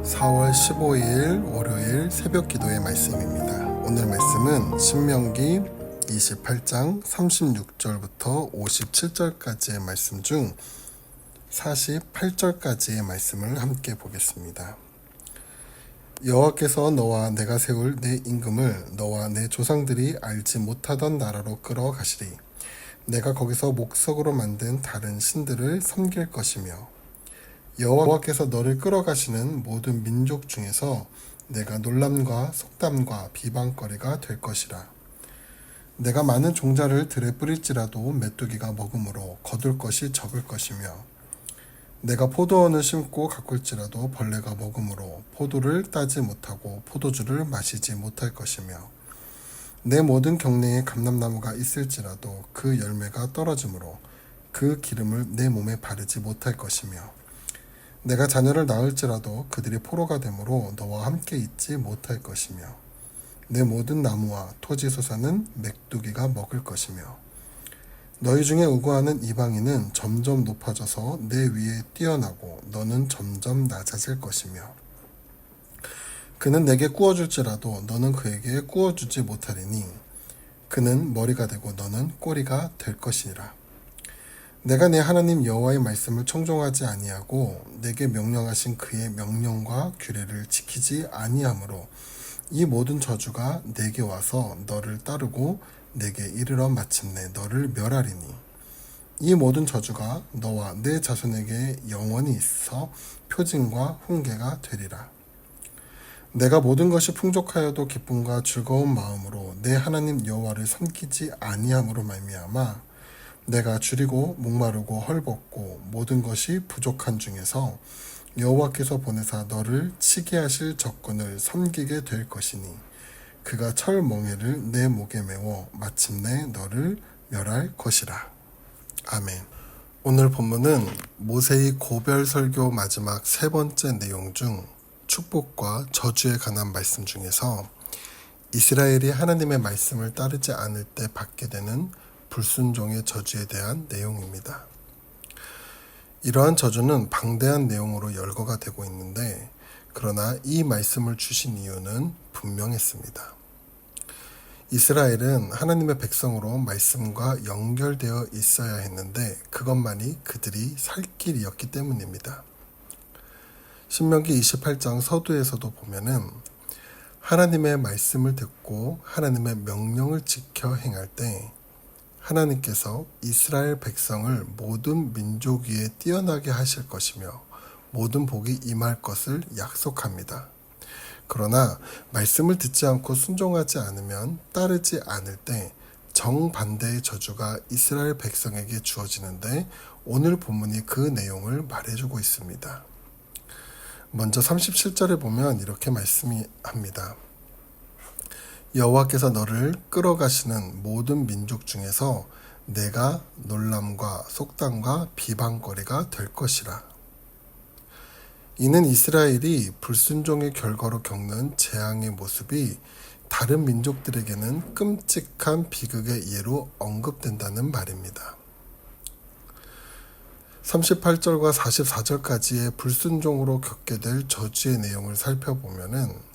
4월 15일 월요일 새벽 기도의 말씀입니다. 오늘 말씀은 신명기 28장 36절부터 57절까지의 말씀 중 48절까지의 말씀을 함께 보겠습니다. 여호와께서 너와 내가 세울 내 임금을 너와 내 조상들이 알지 못하던 나라로 끌어가시리. 내가 거기서 목석으로 만든 다른 신들을 섬길 것이며 여호와께서 너를 끌어가시는 모든 민족 중에서 내가 놀람과 속담과 비방거리가 될 것이라. 내가 많은 종자를 들에 뿌릴지라도 메뚜기가 먹음으로 거둘 것이 적을 것이며 내가 포도원을 심고 가꿀지라도 벌레가 먹음으로 포도를 따지 못하고 포도주를 마시지 못할 것이며 내 모든 경내에 감람나무가 있을지라도 그 열매가 떨어지므로 그 기름을 내 몸에 바르지 못할 것이며 내가 자녀를 낳을지라도 그들이 포로가 되므로 너와 함께 있지 못할 것이며 내 모든 나무와 토지 소산은 메뚜기가 먹을 것이며 너희 중에 우고하는 이방인은 점점 높아져서 내 위에 뛰어나고 너는 점점 낮아질 것이며 그는 내게 구워줄지라도 너는 그에게 구워주지 못하리니 그는 머리가 되고 너는 꼬리가 될 것이니라. 내가 내 하나님 여호와의 말씀을 청종하지 아니하고 내게 명령하신 그의 명령과 규례를 지키지 아니하므로 이 모든 저주가 내게 와서 너를 따르고 내게 이르러 마침내 너를 멸하리니 이 모든 저주가 너와 내 자손에게 영원히 있어 표징과 훈계가 되리라. 내가 모든 것이 풍족하여도 기쁨과 즐거운 마음으로 내 하나님 여호와를 섬기지 아니함으로 말미암아 내가 줄이고 목마르고 헐벗고 모든 것이 부족한 중에서 여호와께서 보내사 너를 치게 하실 적군을 섬기게 될 것이니 그가 철멍에를 내 목에 메워 마침내 너를 멸할 것이라. 아멘. 오늘 본문은 모세의 고별 설교 마지막 세 번째 내용 중 축복과 저주에 관한 말씀 중에서 이스라엘이 하나님의 말씀을 따르지 않을 때 받게 되는 불순종의 저주에 대한 내용입니다. 이러한 저주는 방대한 내용으로 열거가 되고 있는데 그러나 이 말씀을 주신 이유는 분명했습니다. 이스라엘은 하나님의 백성으로 말씀과 연결되어 있어야 했는데 그것만이 그들이 살 길이었기 때문입니다. 신명기 28장 서두에서도 보면은 하나님의 말씀을 듣고 하나님의 명령을 지켜 행할 때 하나님께서 이스라엘 백성을 모든 민족 위에 뛰어나게 하실 것이며 모든 복이 임할 것을 약속합니다. 그러나 말씀을 듣지 않고 순종하지 않으면 따르지 않을 때 정반대의 저주가 이스라엘 백성에게 주어지는데 오늘 본문이 그 내용을 말해주고 있습니다. 먼저 37절에 보면 이렇게 말씀합니다. 여호와께서 너를 끌어가시는 모든 민족 중에서 내가 놀람과 속담과 비방거리가 될 것이라. 이는 이스라엘이 불순종의 결과로 겪는 재앙의 모습이 다른 민족들에게는 끔찍한 비극의 예로 언급된다는 말입니다. 38절과 44절까지의 불순종으로 겪게 될 저주의 내용을 살펴보면은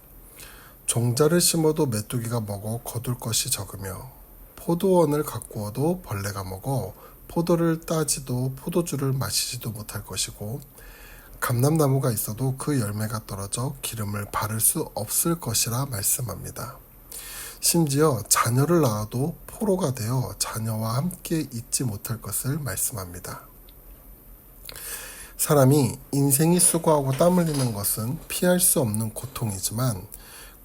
종자를 심어도 메뚜기가 먹어 거둘 것이 적으며 포도원을 가꾸어도 벌레가 먹어 포도를 따지도 포도주를 마시지도 못할 것이고 감람나무가 있어도 그 열매가 떨어져 기름을 바를 수 없을 것이라 말씀합니다. 심지어 자녀를 낳아도 포로가 되어 자녀와 함께 있지 못할 것을 말씀합니다. 사람이 인생이 수고하고 땀 흘리는 것은 피할 수 없는 고통이지만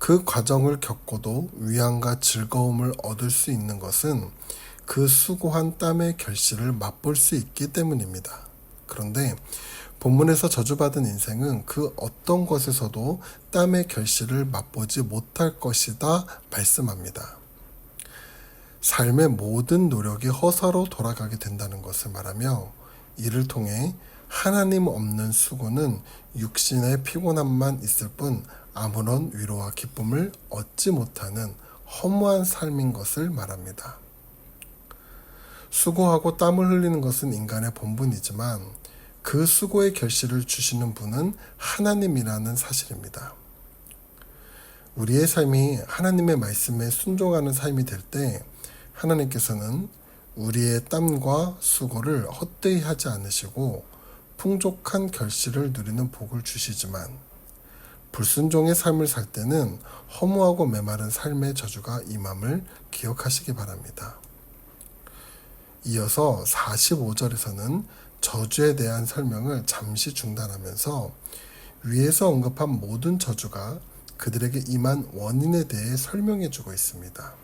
그 과정을 겪고도 위안과 즐거움을 얻을 수 있는 것은 그 수고한 땀의 결실을 맛볼 수 있기 때문입니다. 그런데 본문에서 저주받은 인생은 그 어떤 것에서도 땀의 결실을 맛보지 못할 것이다 말씀합니다. 삶의 모든 노력이 허사로 돌아가게 된다는 것을 말하며 이를 통해 하나님 없는 수고는 육신의 피곤함만 있을 뿐 아무런 위로와 기쁨을 얻지 못하는 허무한 삶인 것을 말합니다. 수고하고 땀을 흘리는 것은 인간의 본분이지만 그 수고의 결실을 주시는 분은 하나님이라는 사실입니다. 우리의 삶이 하나님의 말씀에 순종하는 삶이 될 때 하나님께서는 우리의 땀과 수고를 헛되이 하지 않으시고 풍족한 결실을 누리는 복을 주시지만 불순종의 삶을 살 때는 허무하고 메마른 삶의 저주가 임함을 기억하시기 바랍니다. 이어서 45절에서는 저주에 대한 설명을 잠시 중단하면서 위에서 언급한 모든 저주가 그들에게 임한 원인에 대해 설명해 주고 있습니다.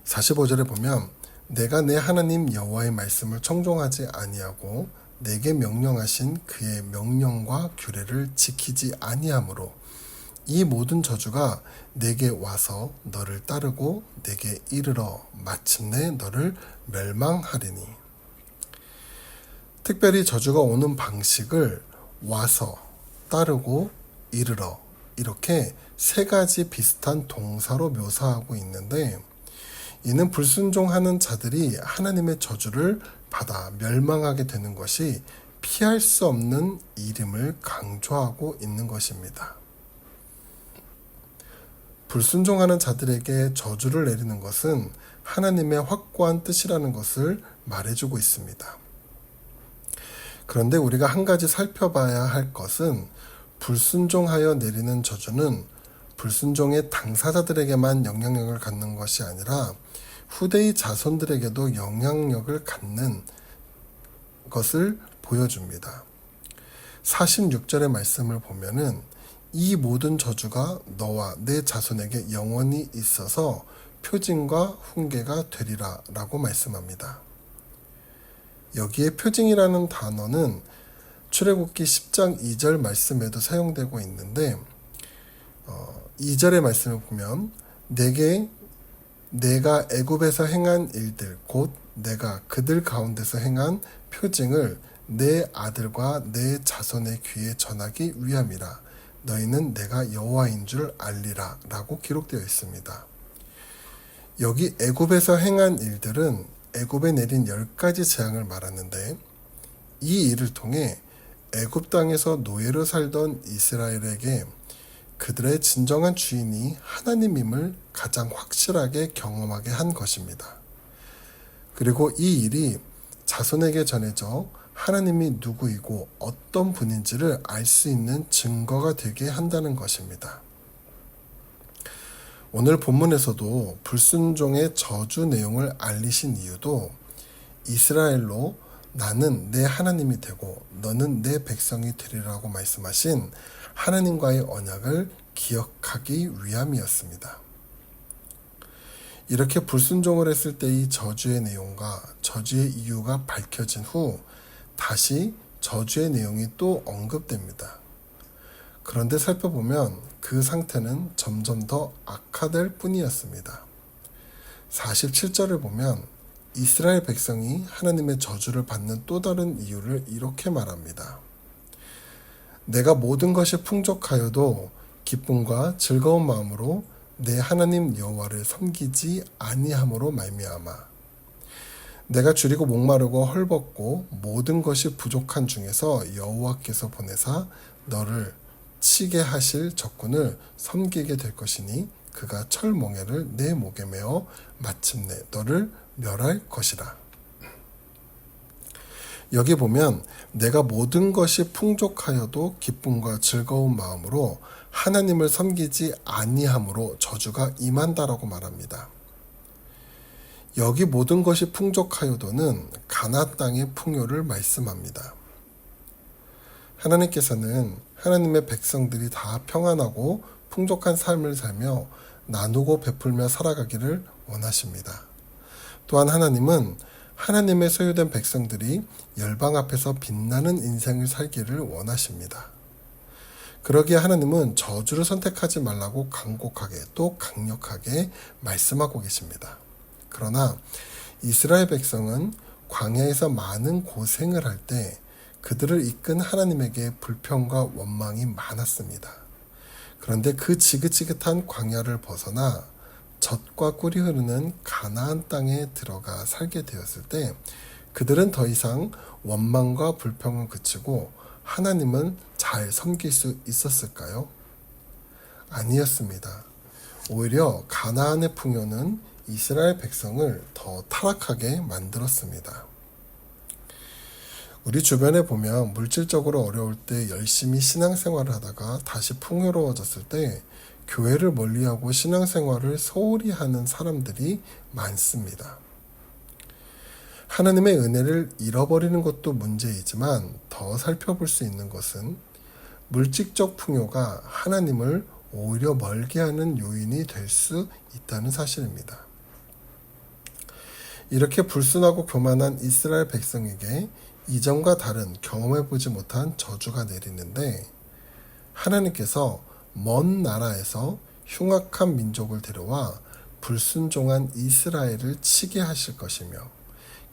45절에 보면 내가 내 하나님 여호와의 말씀을 청종하지 아니하고 내게 명령하신 그의 명령과 규례를 지키지 아니하므로 이 모든 저주가 내게 와서 너를 따르고 내게 이르러 마침내 너를 멸망하리니. 특별히 저주가 오는 방식을 와서, 따르고, 이르러 이렇게 세 가지 비슷한 동사로 묘사하고 있는데 이는 불순종하는 자들이 하나님의 저주를 받아 멸망하게 되는 것이 피할 수 없는 일임을 강조하고 있는 것입니다. 불순종하는 자들에게 저주를 내리는 것은 하나님의 확고한 뜻이라는 것을 말해주고 있습니다. 그런데 우리가 한 가지 살펴봐야 할 것은 불순종하여 내리는 저주는 불순종의 당사자들에게만 영향력을 갖는 것이 아니라 후대의 자손들에게도 영향력을 갖는 것을 보여줍니다. 46절의 말씀을 보면은 이 모든 저주가 너와 내 자손에게 영원히 있어서 표징과 훈계가 되리라 라고 말씀합니다. 여기에 표징이라는 단어는 출애굽기 10장 2절 말씀에도 사용되고 있는데 2절의 말씀을 보면 내가 애굽에서 행한 일들 곧 내가 그들 가운데서 행한 표징을 내 아들과 내 자손의 귀에 전하기 위함이라 너희는 내가 여호와인 줄 알리라 라고 기록되어 있습니다. 여기 애굽에서 행한 일들은 애굽에 내린 10가지 재앙을 말하는데 이 일을 통해 애굽 땅에서 노예로 살던 이스라엘에게 그들의 진정한 주인이 하나님임을 가장 확실하게 경험하게 한 것입니다. 그리고 이 일이 자손에게 전해져 하나님이 누구이고 어떤 분인지를 알 수 있는 증거가 되게 한다는 것입니다. 오늘 본문에서도 불순종의 저주 내용을 알리신 이유도 이스라엘로 나는 내 하나님이 되고 너는 내 백성이 되리라고 말씀하신 하나님과의 언약을 기억하기 위함이었습니다. 이렇게 불순종을 했을 때의 저주의 내용과 저주의 이유가 밝혀진 후 다시 저주의 내용이 또 언급됩니다. 그런데 살펴보면 그 상태는 점점 더 악화될 뿐이었습니다. 47절을 보면 이스라엘 백성이 하나님의 저주를 받는 또 다른 이유를 이렇게 말합니다. 내가 모든 것이 풍족하여도 기쁨과 즐거운 마음으로 내 하나님 여호와를 섬기지 아니함으로 말미암아 내가 줄이고 목마르고 헐벗고 모든 것이 부족한 중에서 여호와께서 보내사 너를 치게 하실 적군을 섬기게 될 것이니 그가 철멍에를 내 목에 메어 마침내 너를 멸할 것이라. 여기 보면 내가 모든 것이 풍족하여도 기쁨과 즐거운 마음으로 하나님을 섬기지 아니함으로 저주가 임한다라고 말합니다. 여기 모든 것이 풍족하여도는 가나안 땅의 풍요를 말씀합니다. 하나님께서는 하나님의 백성들이 다 평안하고 풍족한 삶을 살며 나누고 베풀며 살아가기를 원하십니다. 또한 하나님은 하나님의 소유된 백성들이 열방 앞에서 빛나는 인생을 살기를 원하십니다. 그러기에 하나님은 저주를 선택하지 말라고 간곡하게 또 강력하게 말씀하고 계십니다. 그러나 이스라엘 백성은 광야에서 많은 고생을 할 때 그들을 이끈 하나님에게 불평과 원망이 많았습니다. 그런데 그 지긋지긋한 광야를 벗어나 젖과 꿀이 흐르는 가나안 땅에 들어가 살게 되었을 때 그들은 더 이상 원망과 불평은 그치고 하나님은 잘 섬길 수 있었을까요? 아니었습니다. 오히려 가나안의 풍요는 이스라엘 백성을 더 타락하게 만들었습니다. 우리 주변에 보면 물질적으로 어려울 때 열심히 신앙생활을 하다가 다시 풍요로워졌을 때 교회를 멀리하고 신앙생활을 소홀히 하는 사람들이 많습니다. 하나님의 은혜를 잃어버리는 것도 문제이지만 더 살펴볼 수 있는 것은 물질적 풍요가 하나님을 오히려 멀게 하는 요인이 될 수 있다는 사실입니다. 이렇게 불순하고 교만한 이스라엘 백성에게 이전과 다른 경험해보지 못한 저주가 내리는데 하나님께서 먼 나라에서 흉악한 민족을 데려와 불순종한 이스라엘을 치게 하실 것이며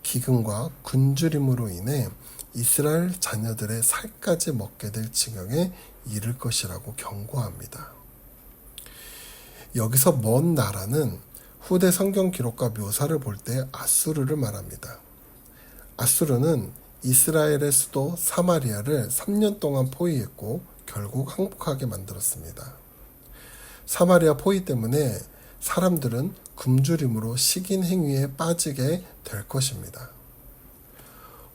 기근과 굶주림으로 인해 이스라엘 자녀들의 살까지 먹게 될 지경에 이를 것이라고 경고합니다. 여기서 먼 나라는 후대 성경 기록과 묘사를 볼 때 아수르를 말합니다. 아수르는 이스라엘의 수도 사마리아를 3년 동안 포위했고 결국 항복하게 만들었습니다. 사마리아 포위 때문에 사람들은 굶주림으로 식인 행위에 빠지게 될 것입니다.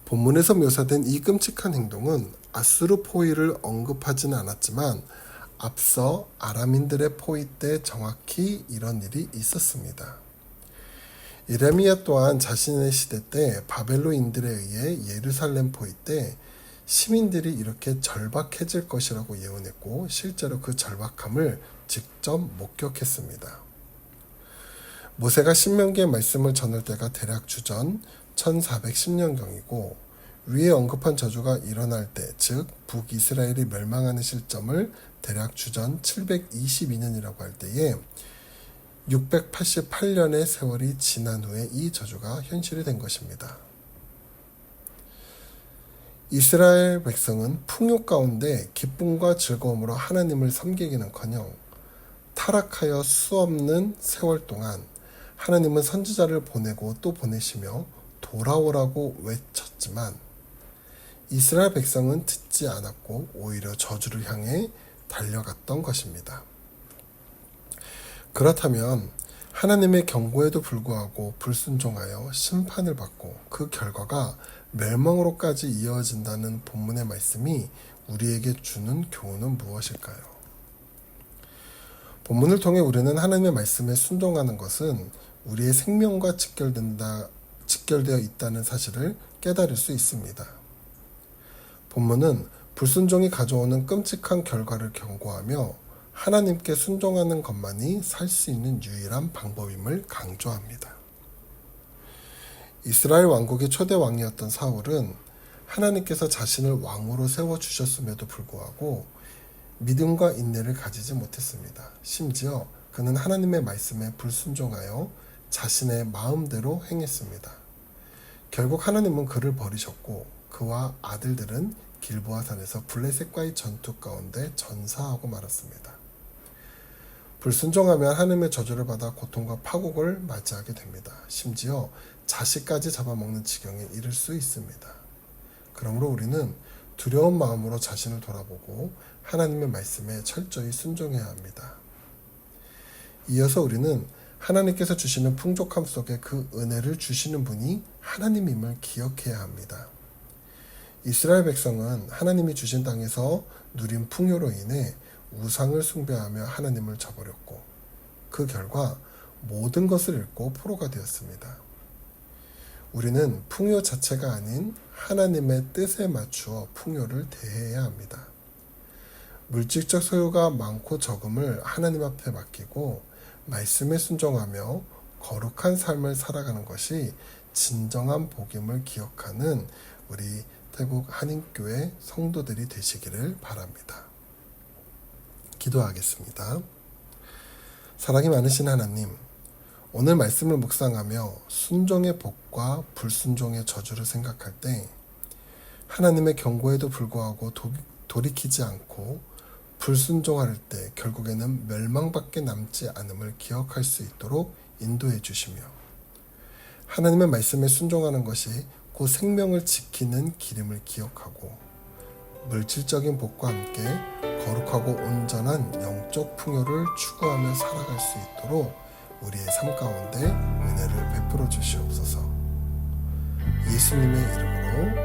본문에서 묘사된 이 끔찍한 행동은 아수르 포위를 언급하지는 않았지만 앞서 아람인들의 포위 때 정확히 이런 일이 있었습니다. 예레미야 또한 자신의 시대 때 바벨론인들에 의해 예루살렘 포위 때 시민들이 이렇게 절박해질 것이라고 예언했고 실제로 그 절박함을 직접 목격했습니다. 모세가 신명기의 말씀을 전할 때가 대략 주전 1410년경이고 위에 언급한 저주가 일어날 때, 즉 북이스라엘이 멸망하는 시점을 대략 주전 722년이라고 할 때에 688년의 세월이 지난 후에 이 저주가 현실이 된 것입니다. 이스라엘 백성은 풍요 가운데 기쁨과 즐거움으로 하나님을 섬기기는커녕 타락하여 수없는 세월 동안 하나님은 선지자를 보내고 또 보내시며 돌아오라고 외쳤지만 이스라엘 백성은 듣지 않았고 오히려 저주를 향해 달려갔던 것입니다. 그렇다면 하나님의 경고에도 불구하고 불순종하여 심판을 받고 그 결과가 멸망으로까지 이어진다는 본문의 말씀이 우리에게 주는 교훈은 무엇일까요? 본문을 통해 우리는 하나님의 말씀에 순종하는 것은 우리의 생명과 직결되어 있다는 사실을 깨달을 수 있습니다. 본문은 불순종이 가져오는 끔찍한 결과를 경고하며 하나님께 순종하는 것만이 살 수 있는 유일한 방법임을 강조합니다. 이스라엘 왕국의 초대 왕이었던 사울은 하나님께서 자신을 왕으로 세워주셨음에도 불구하고 믿음과 인내를 가지지 못했습니다. 심지어 그는 하나님의 말씀에 불순종하여 자신의 마음대로 행했습니다. 결국 하나님은 그를 버리셨고 그와 아들들은 길보아 산에서 블레셋과의 전투 가운데 전사하고 말았습니다. 불순종하면 하나님의 저주를 받아 고통과 파국을 맞이하게 됩니다. 심지어 자식까지 잡아먹는 지경에 이를 수 있습니다. 그러므로 우리는 두려운 마음으로 자신을 돌아보고 하나님의 말씀에 철저히 순종해야 합니다. 이어서 우리는 하나님께서 주시는 풍족함 속에 그 은혜를 주시는 분이 하나님임을 기억해야 합니다. 이스라엘 백성은 하나님이 주신 땅에서 누린 풍요로 인해 우상을 숭배하며 하나님을 저버렸고 그 결과 모든 것을 잃고 포로가 되었습니다. 우리는 풍요 자체가 아닌 하나님의 뜻에 맞추어 풍요를 대해야 합니다. 물질적 소유가 많고 적음을 하나님 앞에 맡기고 말씀에 순종하며 거룩한 삶을 살아가는 것이 진정한 복임을 기억하는 우리 태국 한인교회 성도들이 되시기를 바랍니다. 기도하겠습니다. 사랑이 많으신 하나님, 오늘 말씀을 묵상하며 순종의 복과 불순종의 저주를 생각할 때 하나님의 경고에도 불구하고 돌이키지 않고 불순종할 때 결국에는 멸망밖에 남지 않음을 기억할 수 있도록 인도해 주시며 하나님의 말씀에 순종하는 것이 곧 생명을 지키는 기름을 기억하고 물질적인 복과 함께 거룩하고 온전한 영적 풍요를 추구하며 살아갈 수 있도록 우리의 삶 가운데 은혜를 베풀어 주시옵소서. 예수님의 이름으로